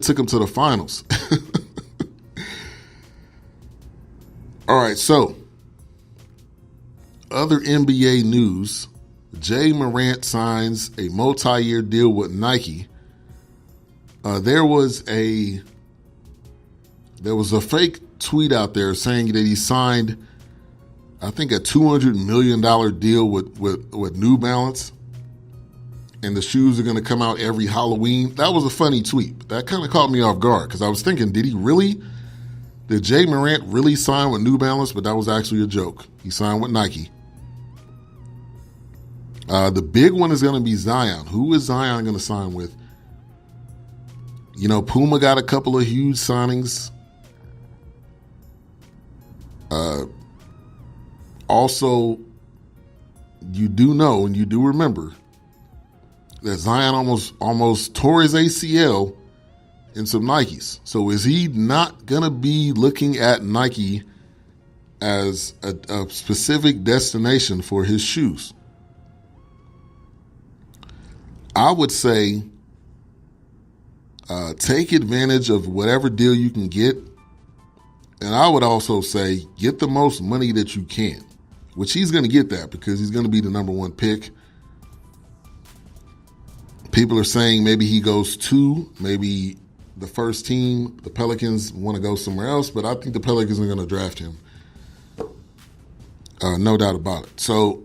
took him to the finals. All right, so other NBA news. Ja Morant signs a multi-year deal with Nike. There was a fake tweet out there saying that he signed, I think, a $200 million deal with New Balance, and the shoes are going to come out every Halloween. That was a funny tweet. That kind of caught me off guard because I was thinking, did Ja Morant really sign with New Balance? But that was actually a joke. He signed with Nike. The big one is going to be Zion. Who is Zion going to sign with? You know, Puma got a couple of huge signings. Also, you do know and you do remember that Zion almost tore his ACL in some Nikes. So is he not going to be looking at Nike as a specific destination for his shoes? I would say take advantage of whatever deal you can get. And I would also say get the most money that you can, which he's going to get that because he's going to be the number one pick. People are saying maybe he goes 2, maybe the first team, the Pelicans, want to go somewhere else, but I think the Pelicans are going to draft him. No doubt about it. So,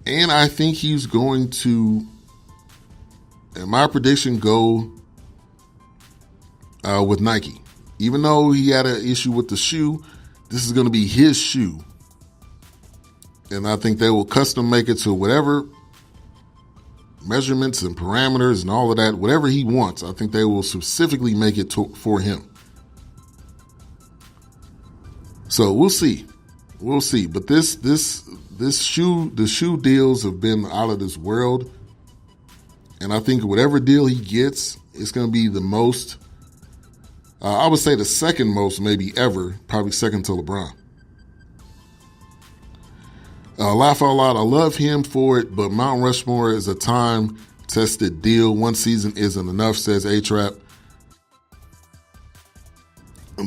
and I think he's going to, in my prediction, go with Nike. Even though he had an issue with the shoe, this is going to be his shoe. And I think they will custom make it to whatever measurements and parameters and all of that, whatever he wants. I think they will specifically make it for him. So we'll see. We'll see. But the shoe deals have been out of this world. And I think whatever deal he gets, it's going to be the most, I would say the second most maybe ever, probably second to LeBron. Laugh out loud, I love him for it, but Mount Rushmore is a time-tested deal. One season isn't enough, says A-Trap.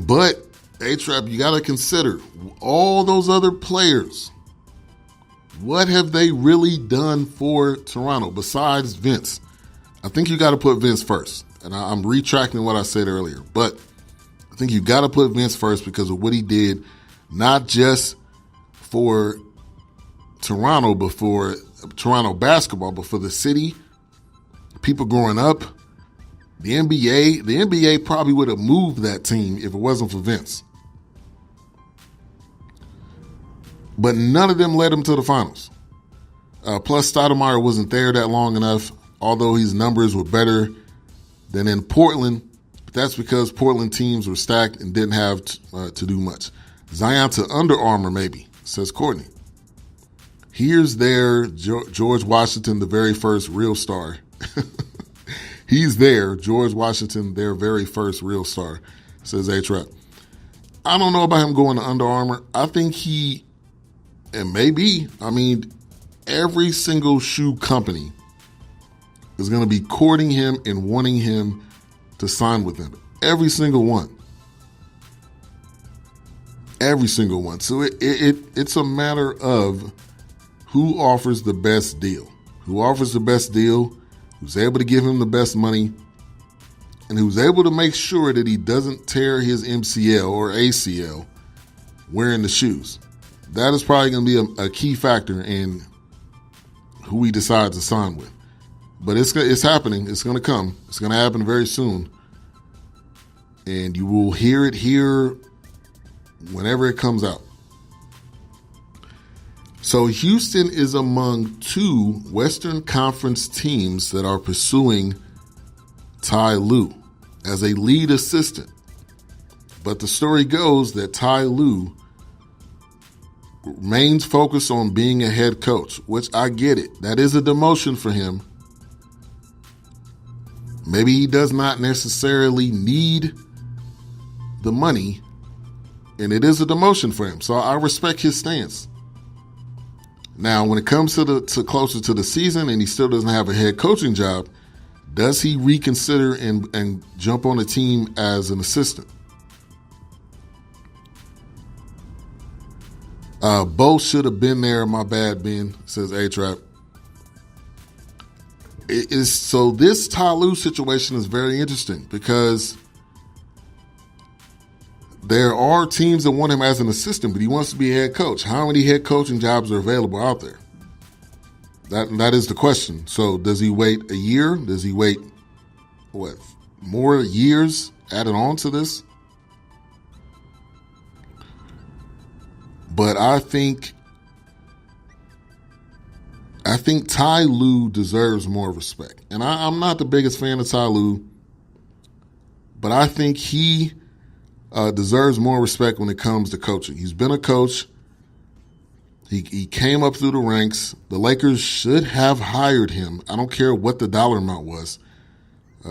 But, A-Trap, you got to consider all those other players. What have they really done for Toronto besides Vince? I think you got to put Vince first. And I'm retracting what I said earlier. But I think you got to put Vince first because of what he did, not just for Toronto, but for Toronto basketball, but for the city, people growing up, the NBA probably would have moved that team if it wasn't for Vince. But none of them led him to the finals. Plus, Stoudemire wasn't there that long enough, although his numbers were better than in Portland. But that's because Portland teams were stacked and didn't have to do much. Zion to Under Armour, maybe, says Courtney. Here's their George Washington, the very first real star. He's there, George Washington, their very first real star, says A-Trap. I don't know about him going to Under Armour. I think and maybe, every single shoe company is going to be courting him and wanting him to sign with them. Every single one. Every single one. So it's a matter of who offers the best deal. Who offers the best deal, who's able to give him the best money, and who's able to make sure that he doesn't tear his MCL or ACL wearing the shoes. That is probably going to be a key factor in who he decides to sign with. But it's happening. It's going to come. It's going to happen very soon. And you will hear it here whenever it comes out. So Houston is among 2 Western Conference teams that are pursuing Ty Lue as a lead assistant. But the story goes that Ty Lue remains focused on being a head coach, which I get it. That is a demotion for him. Maybe he does not necessarily need the money, and it is a demotion for him. So I respect his stance. Now, when it comes to closer to the season and he still doesn't have a head coaching job, Does he reconsider and jump on a team as an assistant? Both should have been there. My bad, Ben, says A-Trap. So this Ty Lue situation is very interesting because there are teams that want him as an assistant, but he wants to be a head coach. How many head coaching jobs are available out there? That is the question. So does he wait a year? Does he wait, more years added on to this? But I think Ty Lue deserves more respect. And I'm not the biggest fan of Ty Lue, but I think he deserves more respect when it comes to coaching. He's been a coach. He came up through the ranks. The Lakers should have hired him. I don't care what the dollar amount was.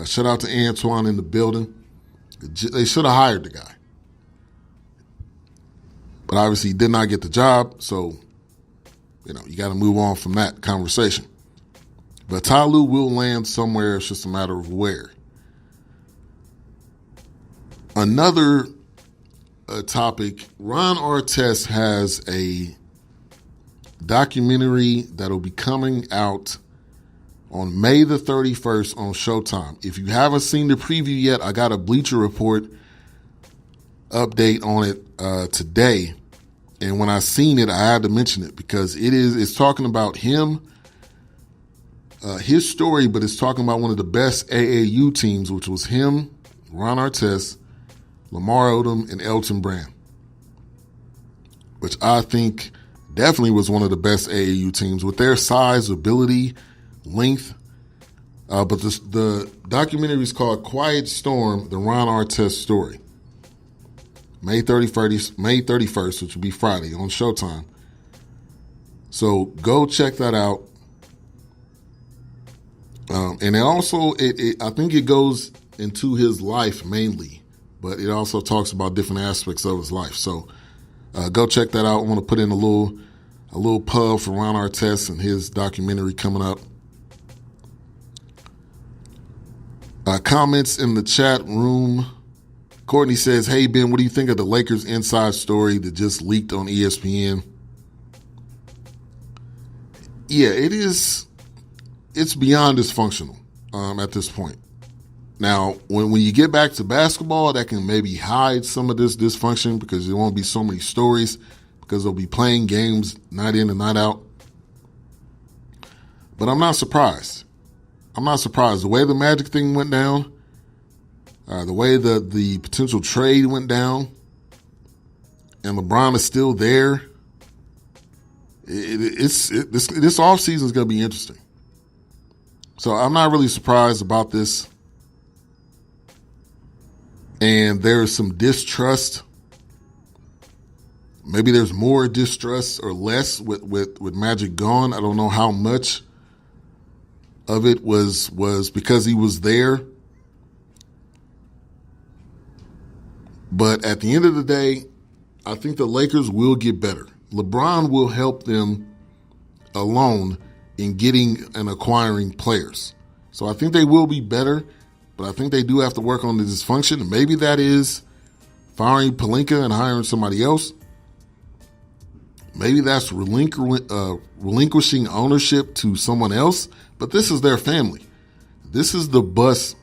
Shout out to Antoine in the building. They should have hired the guy. But obviously he did not get the job, so you got to move on from that conversation. But Ty Lue will land somewhere. It's just a matter of where. Another topic, Ron Artest has a documentary that'll be coming out on May the 31st on Showtime. If you haven't seen the preview yet, I got a Bleacher Report update on it today. And when I seen it, I had to mention it because it's talking about him, his story, but it's talking about one of the best AAU teams, which was him, Ron Artest, Lamar Odom, and Elton Brand, which I think definitely was one of the best AAU teams with their size, ability, length. But the documentary is called Quiet Storm, the Ron Artest story. May 31st, which will be Friday on Showtime. So go check that out. And it also, I think it goes into his life mainly, but it also talks about different aspects of his life. So go check that out. I want to put in a little pub for Ron Artest and his documentary coming up. Comments in the chat room. Courtney says, hey, Ben, what do you think of the Lakers inside story that just leaked on ESPN? Yeah, it's beyond dysfunctional at this point. Now, when you get back to basketball, that can maybe hide some of this dysfunction because there won't be so many stories because they'll be playing games night in and night out. But I'm not surprised. The way the Magic thing went down, the way the potential trade went down, and LeBron is still there, this offseason is going to be interesting. So I'm not really surprised about this. And there is some distrust. Maybe there's more distrust or less with Magic gone. I don't know how much of it was because he was there. But at the end of the day, I think the Lakers will get better. LeBron will help them alone in getting and acquiring players. So I think they will be better, but I think they do have to work on the dysfunction. Maybe that is firing Pelinka and hiring somebody else. Maybe that's relinquishing ownership to someone else, but this is their family. This is the bus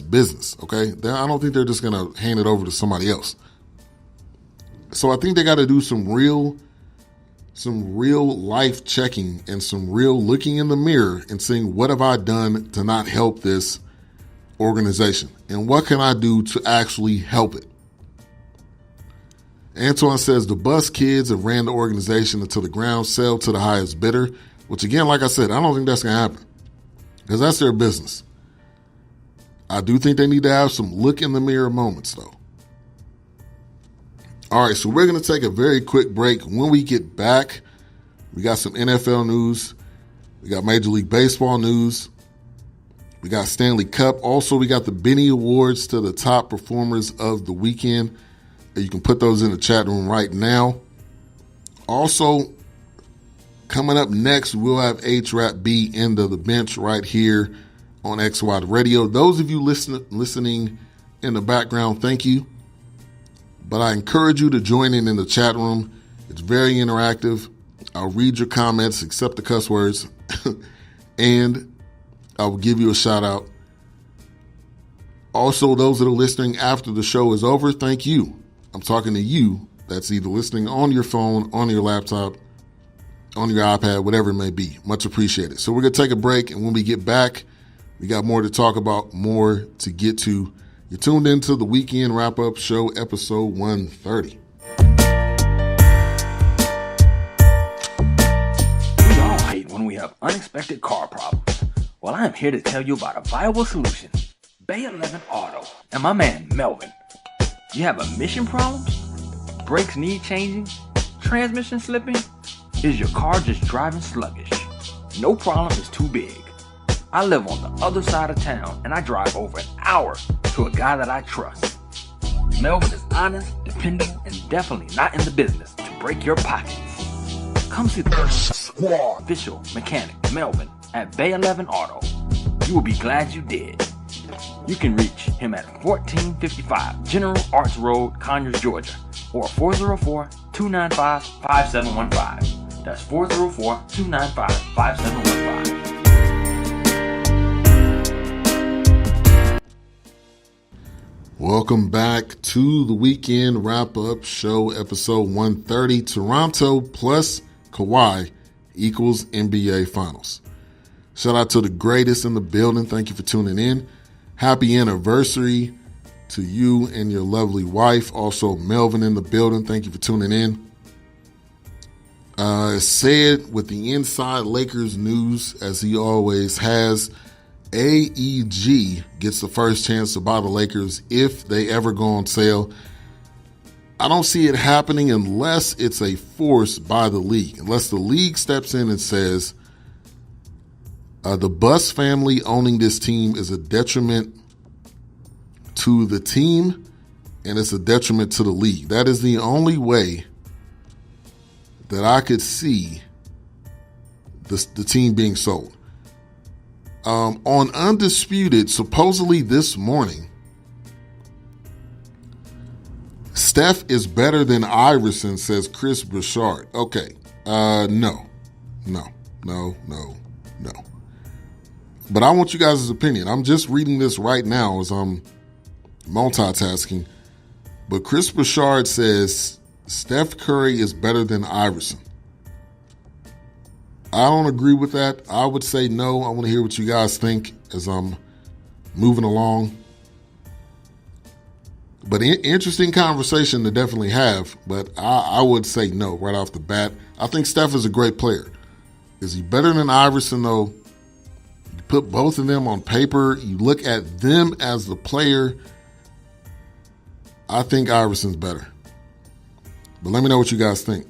business, okay? I don't think they're just going to hand it over to somebody else. So I think they got to do some real life checking and some real looking in the mirror and seeing what have I done to not help this organization and what can I do to actually help it. Antoine says the bus kids have ran the organization until the ground, sell to the highest bidder, which again, like I said, I don't think that's going to happen because that's their business. I do think they need to have some look in the mirror moments though. All right, so we're going to take a very quick break. When we get back, we got some NFL news. We got Major League Baseball news. We got Stanley Cup. Also, we got the Benny Awards to the top performers of the weekend. You can put those in the chat room right now. Also, coming up next, we'll have H-Rap B into the bench right here on XY Radio. Those of you listening in the background, thank you. But I encourage you to join in the chat room. It's very interactive. I'll read your comments, except the cuss words, and I will give you a shout out. Also, those that are listening after the show is over, thank you. I'm talking to you that's either listening on your phone, on your laptop, on your iPad, whatever it may be. Much appreciated. So we're going to take a break, and when we get back, we got more to talk about, more to get to. You're tuned into the Weekend Wrap-Up Show, episode 130. We all hate when we have unexpected car problems. Well, I am here to tell you about a viable solution. Bay 11 Auto and my man Melvin. You have emission problems? Brakes need changing? Transmission slipping? Is your car just driving sluggish? No problem is too big. I live on the other side of town and I drive over an hour to a guy that I trust. Melvin is honest, dependable, and definitely not in the business to break your pockets. Come see the official mechanic Melvin at Bay 11 Auto. You will be glad you did. You can reach him at 1455 General Arts Road, Conyers, Georgia, or 404-295-5715. That's 404-295-5715. Welcome back to the Weekend Wrap-Up Show, episode 130. Toronto plus Kawhi equals NBA Finals. Shout out to the greatest in the building. Thank you for tuning in. Happy anniversary to you and your lovely wife. Also, Melvin in the building. Thank you for tuning in. Said with the inside Lakers news, as he always has, AEG gets the first chance to buy the Lakers if they ever go on sale. I don't see it happening unless it's a force by the league, unless the league steps in and says, the Buss family owning this team is a detriment to the team, and it's a detriment to the league. That is the only way that I could see the team being sold. On Undisputed, supposedly this morning, Steph is better than Iverson, says Chris Bouchard. Okay, no. But I want you guys' opinion. I'm just reading this right now as I'm multitasking. But Chris Bouchard says Steph Curry is better than Iverson. I don't agree with that. I would say no. I want to hear what you guys think as I'm moving along. But interesting conversation to definitely have. But I would say no right off the bat. I think Steph is a great player. Is he better than Iverson, though? You put both of them on paper. You look at them as the player. I think Iverson's better. But let me know what you guys think.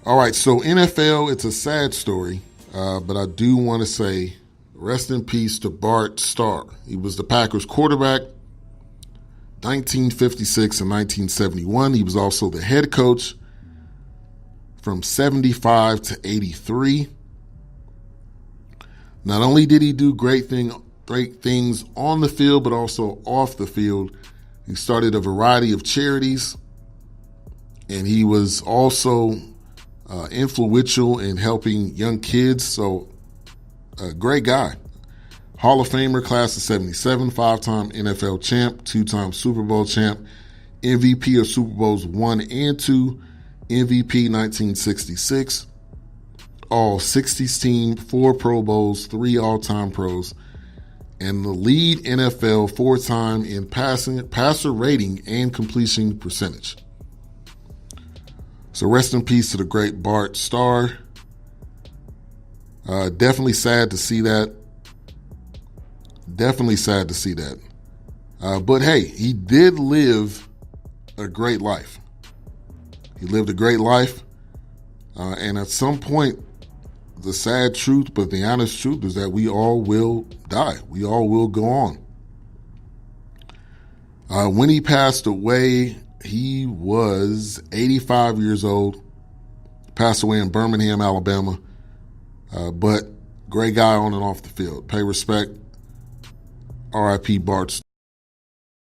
All right, so NFL, it's a sad story, but I do want to say rest in peace to Bart Starr. He was the Packers quarterback, 1956 and 1971. He was also the head coach from 75 to 83. Not only did he do great things on the field, but also off the field. He started a variety of charities, and he was also influential in helping young kids. So, a great guy. Hall of Famer, class of 77, 5-time NFL champ, 2-time Super Bowl champ, MVP of Super Bowls 1 and 2, MVP 1966, all 60s team, 4 Pro Bowls, 3 all-time pros, and the lead NFL 4-time in passer rating and completion percentage. So rest in peace to the great Bart Starr. Definitely sad to see that. But hey, he did live a great life. He lived a great life. And at some point, the sad truth, but the honest truth, is that we all will die. We all will go on. When he passed away, he was 85 years old, passed away in Birmingham, Alabama. But Great guy on and off the field. Pay respect. R.I.P. Bart